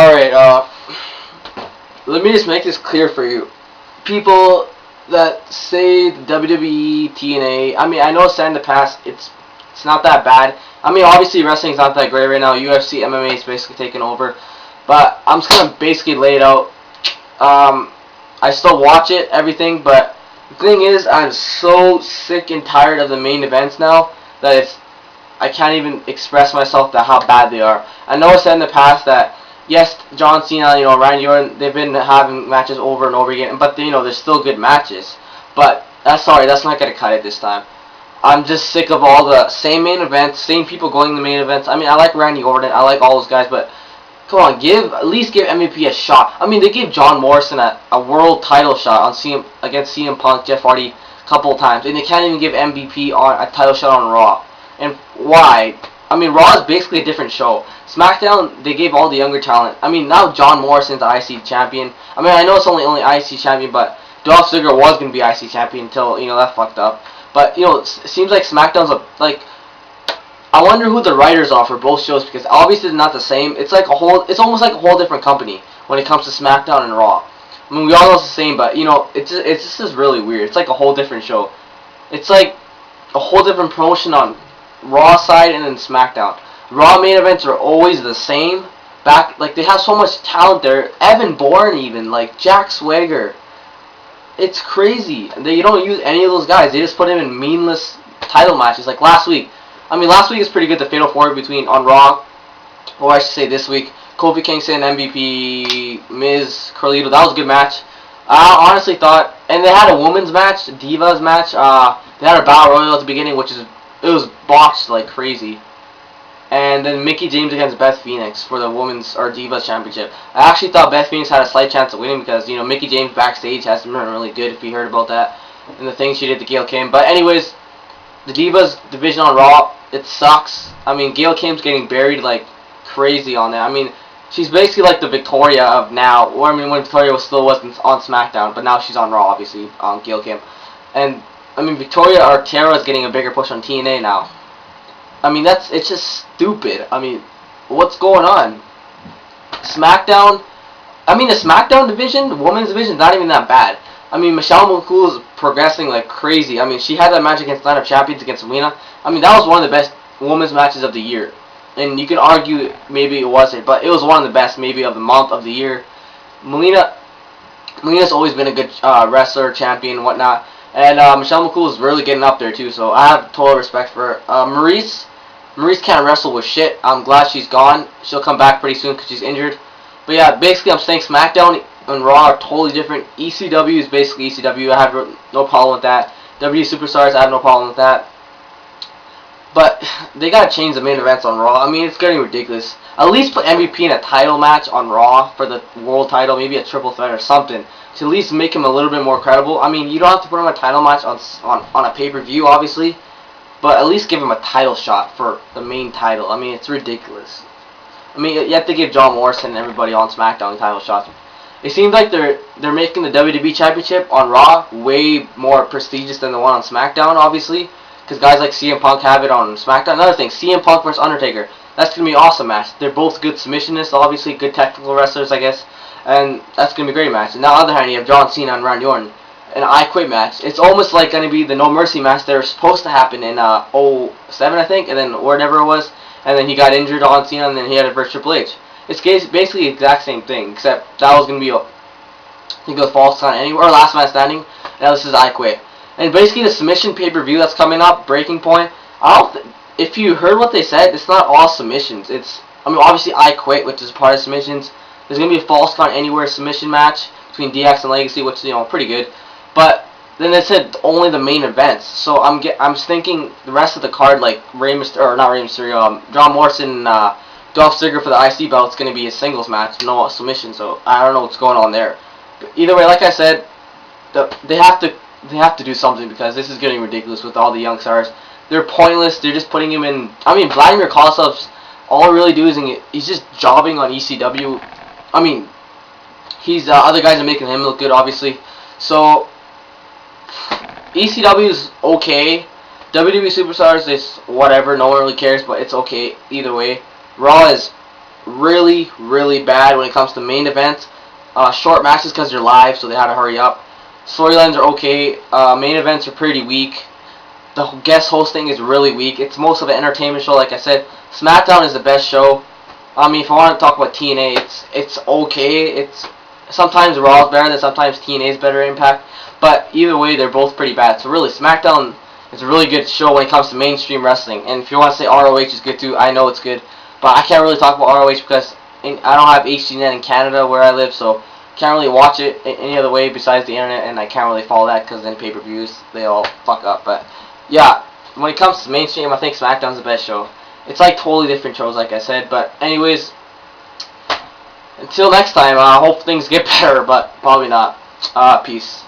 Alright, let me just make this clear for you. People that say the WWE, TNA, I mean, I know it's said in the past, it's not that bad. I mean, obviously wrestling's not that great right now. UFC, MMA is basically taking over. But I'm just going to basically lay it out. I still watch it, everything, but the thing is, I'm so sick and tired of the main events now that I can't even express myself to how bad they are. I know I said in the past that yes, John Cena, Randy Orton, they've been having matches over and over again, but they're still good matches. But that's not gonna cut it this time. I'm just sick of all the same main events, same people going to the main events. I mean, I like Randy Orton, I like all those guys, but come on, at least give MVP a shot. I mean, they gave John Morrison a world title shot against CM Punk, Jeff Hardy, a couple of times, and they can't even give MVP on a title shot on Raw. And why? I mean, Raw is basically a different show. SmackDown, they gave all the younger talent. I mean, now John Morrison's the IC champion. I mean, I know it's only IC champion, but Dolph Ziggler was going to be IC champion until, that fucked up. But, it seems like SmackDown's I wonder who the writers are for both shows, because obviously it's not the same. It's almost like a whole different company when it comes to SmackDown and Raw. I mean, we all know it's the same, but, it's just really weird. It's like a whole different show. It's like a whole different promotion on Raw side and then SmackDown. Raw main events are always the same. They have so much talent there. Evan Bourne even, Jack Swagger. It's crazy. You don't use any of those guys. They just put them in meaningless title matches. Like last week. I mean, last week is pretty good. The Fatal 4 on Raw. Or I should say this week. Kofi Kingston, MVP, Miz, Carlito. That was a good match. I honestly thought, and they had a women's match, a Divas match. They had a Battle Royal at the beginning, it was botched like crazy. And then Mickie James against Beth Phoenix for the Women's or Divas Championship. I actually thought Beth Phoenix had a slight chance of winning because, Mickie James backstage hasn't been really good, if you heard about that. And the things she did to Gail Kim. But anyways, the Divas division on Raw, it sucks. I mean, Gail Kim's getting buried like crazy on that. I mean, she's basically like the Victoria of now. Or, I mean, when Victoria still wasn't on SmackDown, but now she's on Raw, obviously, on Gail Kim. And I mean, Victoria or Tara is getting a bigger push on TNA now. I mean, it's just stupid. I mean, what's going on? SmackDown, I mean, the SmackDown division, the women's division, is not even that bad. I mean, Michelle McCool is progressing like crazy. I mean, she had that match against Night of Champions against Selena. I mean, that was one of the best women's matches of the year. And you can argue maybe it wasn't, but it was one of the best maybe of the month, of the year. Melina's always been a good wrestler, champion, whatnot. And Michelle McCool is really getting up there too, so I have total respect for her. Maurice can't wrestle with shit. I'm glad she's gone. She'll come back pretty soon because she's injured. But yeah, basically I'm saying SmackDown and Raw are totally different. ECW is basically ECW. I have no problem with that. WWE Superstars, I have no problem with that. But they gotta change the main events on Raw. I mean, it's getting ridiculous. At least put MVP in a title match on Raw for the world title, maybe a triple threat or something, to at least make him a little bit more credible. I mean, you don't have to put him in a title match on a pay-per-view, obviously, but at least give him a title shot for the main title. I mean, it's ridiculous. I mean, you have to give John Morrison and everybody on SmackDown title shots. It seems like they're making the WWE Championship on Raw way more prestigious than the one on SmackDown, obviously, because guys like CM Punk have it on SmackDown. Another thing, CM Punk versus Undertaker. That's going to be an awesome match. They're both good submissionists, obviously, good technical wrestlers, I guess. And that's going to be a great match. And on the other hand, you have John Cena and Randy Orton. An I Quit match. It's almost like going to be the No Mercy match that was supposed to happen in 07, I think, and then whatever it was. And then he got injured on Cena, and then he had it versus Triple H. It's basically the exact same thing, except that was going to be, I think it was False Count Anywhere, or Last Man Standing. Now this is I Quit. And basically the submission pay-per-view that's coming up, Breaking Point, if you heard what they said, it's not all submissions. I mean, obviously I Quit, which is part of submissions. There's going to be a False Count Anywhere submission match between DX and Legacy, which is, pretty good. But then they said only the main events. So I'm thinking the rest of the card, like John Morrison and Dolph Ziggler for the IC belt, it's going to be a singles match, no submission. So I don't know what's going on there. But either way, like I said, they have to do something because this is getting ridiculous with all the young stars. They're pointless. They're just putting him in. I mean, Vladimir Kozlov's all really doing he's just jobbing on ECW. I mean, other guys are making him look good, obviously. So ECW is okay. WWE Superstars is whatever. No one really cares, but it's okay either way. Raw is really, really bad when it comes to main events. Short matches because they're live, so they had to hurry up. Storylines are okay. Main events are pretty weak. The guest hosting is really weak. It's most of an entertainment show, like I said. SmackDown is the best show. I mean, if I want to talk about TNA, it's okay. It's sometimes Raw is better than sometimes TNA is better Impact. But either way, they're both pretty bad. So really, SmackDown is a really good show when it comes to mainstream wrestling. And if you want to say ROH is good too, I know it's good. But I can't really talk about ROH because I don't have HDNet in Canada where I live, so can't really watch it any other way besides the internet, and I can't really follow that because then pay-per-views, they all fuck up. But yeah, when it comes to mainstream, I think SmackDown's the best show. It's like totally different shows, like I said. But anyways, until next time, I hope things get better, but probably not. Peace.